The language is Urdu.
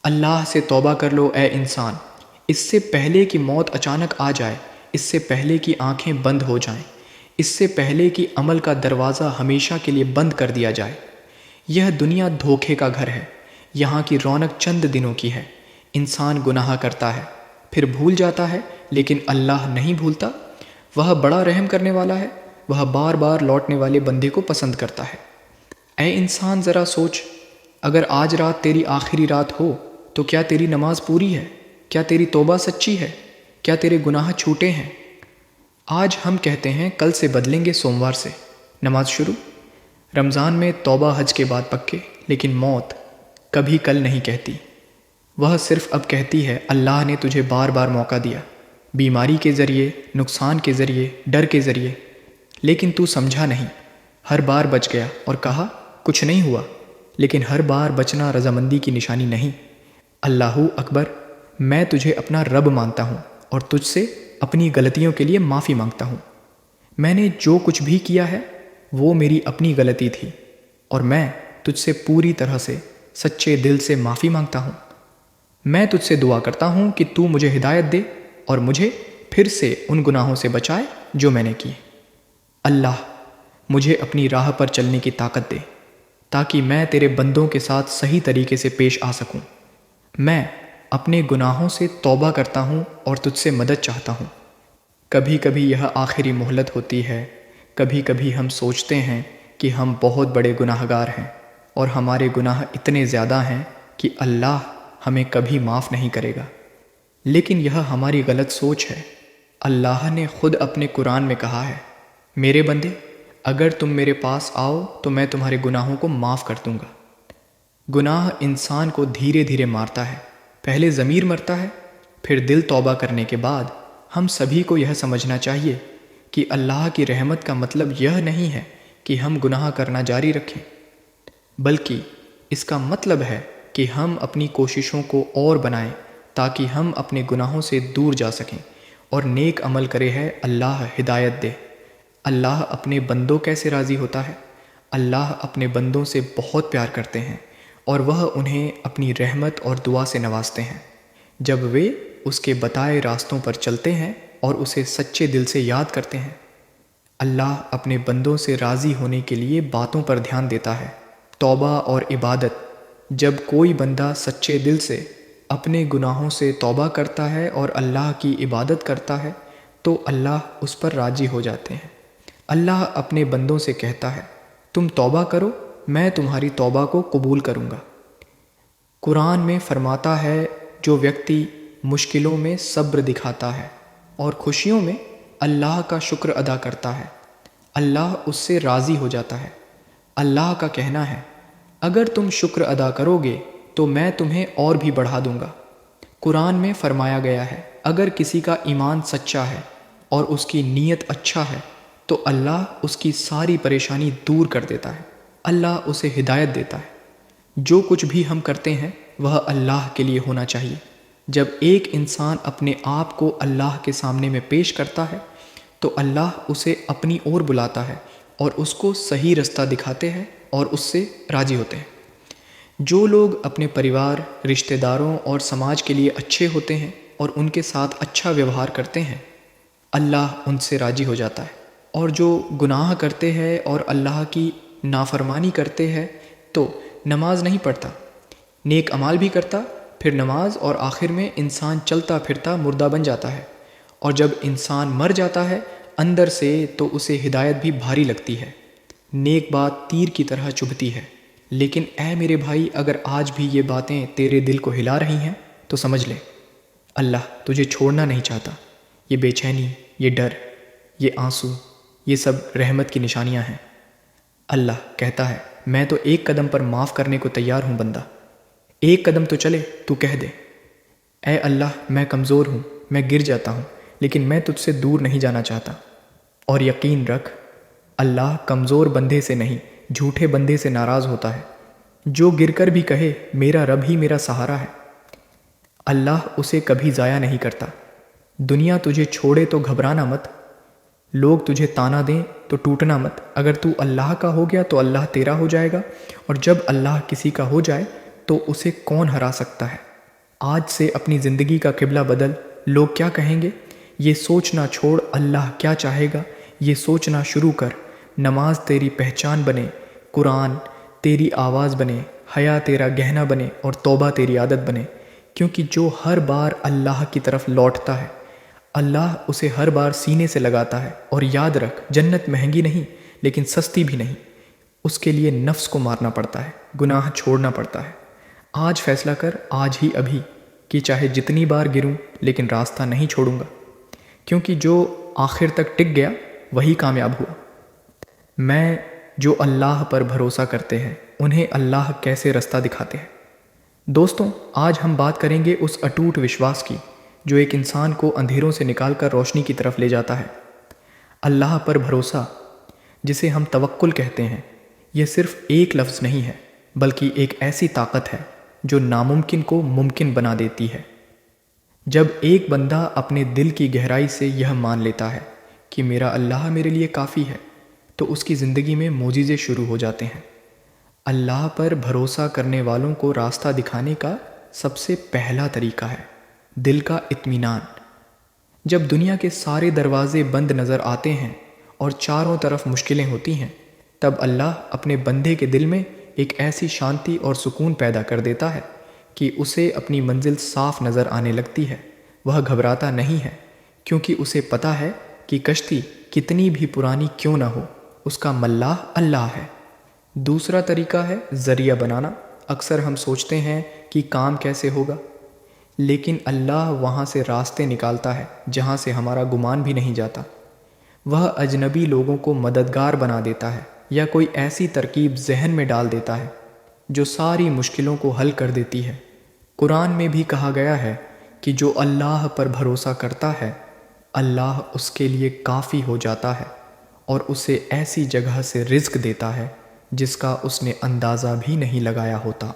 اللہ سے توبہ کر لو اے انسان، اس سے پہلے کہ موت اچانک آ جائے، اس سے پہلے کہ آنکھیں بند ہو جائیں، اس سے پہلے کہ عمل کا دروازہ ہمیشہ کے لیے بند کر دیا جائے۔ یہ دنیا دھوکے کا گھر ہے، یہاں کی رونق چند دنوں کی ہے۔ انسان گناہ کرتا ہے، پھر بھول جاتا ہے، لیکن اللہ نہیں بھولتا۔ وہ بڑا رحم کرنے والا ہے، وہ بار بار لوٹنے والے بندے کو پسند کرتا ہے۔ اے انسان ذرا سوچ، اگر آج رات تیری آخری رات ہو تو کیا تیری نماز پوری ہے؟ کیا تیری توبہ سچی ہے؟ کیا تیرے گناہ چھوٹے ہیں؟ آج ہم کہتے ہیں کل سے بدلیں گے، سوموار سے نماز شروع۔ رمضان میں توبہ حج کے بعد پکے، لیکن موت کبھی کل نہیں کہتی۔ وہ صرف اب کہتی ہے اللہ نے تجھے بار بار موقع دیا، بیماری کے ذریعے، نقصان کے ذریعے، ڈر کے ذریعے، لیکن تو سمجھا نہیں۔ ہر بار بچ گیا اور کہا کچھ نہیں ہوا، لیکن ہر بار بچنا رضامندی کی نشانی نہیں۔ اللہ اکبر، میں تجھے اپنا رب مانتا ہوں اور تجھ سے اپنی غلطیوں کے لیے معافی مانگتا ہوں۔ میں نے جو کچھ بھی کیا ہے وہ میری اپنی غلطی تھی، اور میں تجھ سے پوری طرح سے سچے دل سے معافی مانگتا ہوں۔ میں تجھ سے دعا کرتا ہوں کہ تو مجھے ہدایت دے اور مجھے پھر سے ان گناہوں سے بچائے جو میں نے کیے۔ اللہ مجھے اپنی راہ پر چلنے کی طاقت دے تاکہ میں تیرے بندوں کے ساتھ صحیح طریقے سے پیش آ سکوں۔ میں اپنے گناہوں سے توبہ کرتا ہوں اور تجھ سے مدد چاہتا ہوں۔ کبھی کبھی یہ آخری مہلت ہوتی ہے، کبھی کبھی ہم سوچتے ہیں کہ ہم بہت بڑے گناہ گار ہیں اور ہمارے گناہ اتنے زیادہ ہیں کہ اللہ ہمیں کبھی معاف نہیں کرے گا، لیکن یہ ہماری غلط سوچ ہے۔ اللہ نے خود اپنے قرآن میں کہا ہے، میرے بندے اگر تم میرے پاس آؤ تو میں تمہارے گناہوں کو معاف کر دوں گا۔ گناہ انسان کو دھیرے دھیرے مارتا ہے، پہلے ضمیر مرتا ہے، پھر دل۔ توبہ کرنے کے بعد ہم سبھی کو یہ سمجھنا چاہیے کہ اللہ کی رحمت کا مطلب یہ نہیں ہے کہ ہم گناہ کرنا جاری رکھیں، بلکہ اس کا مطلب ہے کہ ہم اپنی کوششوں کو اور بنائیں تاکہ ہم اپنے گناہوں سے دور جا سکیں اور نیک عمل کرے ہے۔ اللہ ہدایت دے۔ اللہ اپنے بندوں کیسے راضی ہوتا ہے؟ اللہ اپنے بندوں سے بہت پیار کرتے ہیں اور وہ انہیں اپنی رحمت اور دعا سے نوازتے ہیں جب وہ اس کے بتائے راستوں پر چلتے ہیں اور اسے سچے دل سے یاد کرتے ہیں۔ اللہ اپنے بندوں سے راضی ہونے کے لیے باتوں پر دھیان دیتا ہے۔ توبہ اور عبادت۔ جب کوئی بندہ سچے دل سے اپنے گناہوں سے توبہ کرتا ہے اور اللہ کی عبادت کرتا ہے تو اللہ اس پر راضی ہو جاتے ہیں۔ اللہ اپنے بندوں سے کہتا ہے، تم توبہ کرو، میں تمہاری توبہ کو قبول کروں گا۔ قرآن میں فرماتا ہے، جو ویکتی مشکلوں میں صبر دکھاتا ہے اور خوشیوں میں اللہ کا شکر ادا کرتا ہے، اللہ اس سے راضی ہو جاتا ہے۔ اللہ کا کہنا ہے، اگر تم شکر ادا کرو گے تو میں تمہیں اور بھی بڑھا دوں گا۔ قرآن میں فرمایا گیا ہے، اگر کسی کا ایمان سچا ہے اور اس کی نیت اچھا ہے تو اللہ اس کی ساری پریشانی دور کر دیتا ہے، اللہ اسے ہدایت دیتا ہے۔ جو کچھ بھی ہم کرتے ہیں وہ اللہ کے لیے ہونا چاہیے۔ جب ایک انسان اپنے آپ کو اللہ کے سامنے میں پیش کرتا ہے تو اللہ اسے اپنی اور بلاتا ہے اور اس کو صحیح رستہ دکھاتے ہیں اور اس سے راضی ہوتے ہیں۔ جو لوگ اپنے پریوار، رشتہ داروں اور سماج کے لیے اچھے ہوتے ہیں اور ان کے ساتھ اچھا ویوہار کرتے ہیں، اللہ ان سے راضی ہو جاتا ہے۔ اور جو گناہ کرتے ہیں اور اللہ کی نافرمانی کرتے ہیں تو نماز نہیں پڑھتا، نیک اعمال بھی کرتا، پھر نماز، اور آخر میں انسان چلتا پھرتا مردہ بن جاتا ہے۔ اور جب انسان مر جاتا ہے اندر سے تو اسے ہدایت بھی بھاری لگتی ہے، نیک بات تیر کی طرح چبھتی ہے۔ لیکن اے میرے بھائی، اگر آج بھی یہ باتیں تیرے دل کو ہلا رہی ہیں تو سمجھ لے، اللہ تجھے چھوڑنا نہیں چاہتا۔ یہ بے چینی، یہ ڈر، یہ آنسو، یہ سب رحمت کی نشانیاں ہیں۔ اللہ کہتا ہے، میں تو ایک قدم پر معاف کرنے کو تیار ہوں بندہ، ایک قدم تو چلے، تو کہہ دے، اے اللہ میں کمزور ہوں، میں گر جاتا ہوں، لیکن میں تجھ سے دور نہیں جانا چاہتا۔ اور یقین رکھ، اللہ کمزور بندے سے نہیں، جھوٹے بندے سے ناراض ہوتا ہے۔ جو گر کر بھی کہے میرا رب ہی میرا سہارا ہے، اللہ اسے کبھی ضائع نہیں کرتا۔ دنیا تجھے چھوڑے تو گھبرانا مت، لوگ تجھے تانا دیں تو ٹوٹنا مت۔ اگر تو اللہ کا ہو گیا تو اللہ تیرا ہو جائے گا، اور جب اللہ کسی کا ہو جائے تو اسے کون ہرا سکتا ہے۔ آج سے اپنی زندگی کا قبلہ بدل، لوگ کیا کہیں گے؟ یہ سوچنا چھوڑ اللہ کیا چاہے گا، یہ سوچنا شروع کر۔ نماز تیری پہچان بنے، قرآن تیری آواز بنے، حیا تیرا گہنا بنے اور توبہ تیری عادت بنے، کیونکہ جو ہر بار اللہ کی طرف لوٹتا ہے اللہ اسے ہر بار سینے سے لگاتا ہے۔ اور یاد رکھ، جنت مہنگی نہیں لیکن سستی بھی نہیں، اس کے لیے نفس کو مارنا پڑتا ہے، گناہ چھوڑنا پڑتا ہے۔ آج فیصلہ کر، آج ہی ابھی، کہ چاہے جتنی بار گروں لیکن راستہ نہیں چھوڑوں گا، کیونکہ جو آخر تک ٹک گیا وہی کامیاب ہوا۔ میں جو اللہ پر بھروسہ کرتے ہیں انہیں اللہ کیسے رستہ دکھاتے ہیں۔ دوستوں، آج ہم بات کریں گے اس اٹوٹ وشواس کی جو ایک انسان کو اندھیروں سے نکال کر روشنی کی طرف لے جاتا ہے۔ اللہ پر بھروسہ، جسے ہم توکل کہتے ہیں، یہ صرف ایک لفظ نہیں ہے بلکہ ایک ایسی طاقت ہے جو ناممکن کو ممکن بنا دیتی ہے۔ جب ایک بندہ اپنے دل کی گہرائی سے یہ مان لیتا ہے کہ میرا اللہ میرے لیے کافی ہے، تو اس کی زندگی میں معجزے شروع ہو جاتے ہیں۔ اللہ پر بھروسہ کرنے والوں کو راستہ دکھانے کا سب سے پہلا طریقہ ہے دل کا اطمینان۔ جب دنیا کے سارے دروازے بند نظر آتے ہیں اور چاروں طرف مشکلیں ہوتی ہیں، تب اللہ اپنے بندے کے دل میں ایک ایسی شانتی اور سکون پیدا کر دیتا ہے کہ اسے اپنی منزل صاف نظر آنے لگتی ہے۔ وہ گھبراتا نہیں ہے، کیونکہ اسے پتہ ہے کہ کشتی کتنی بھی پرانی کیوں نہ ہو، اس کا ملاح اللہ ہے۔ دوسرا طریقہ ہے ذریعہ بنانا۔ اکثر ہم سوچتے ہیں کہ کام کیسے ہوگا، لیکن اللہ وہاں سے راستے نکالتا ہے جہاں سے ہمارا گمان بھی نہیں جاتا۔ وہ اجنبی لوگوں کو مددگار بنا دیتا ہے یا کوئی ایسی ترکیب ذہن میں ڈال دیتا ہے جو ساری مشکلوں کو حل کر دیتی ہے۔ قرآن میں بھی کہا گیا ہے کہ جو اللہ پر بھروسہ کرتا ہے اللہ اس کے لیے کافی ہو جاتا ہے اور اسے ایسی جگہ سے رزق دیتا ہے جس کا اس نے اندازہ بھی نہیں لگایا ہوتا۔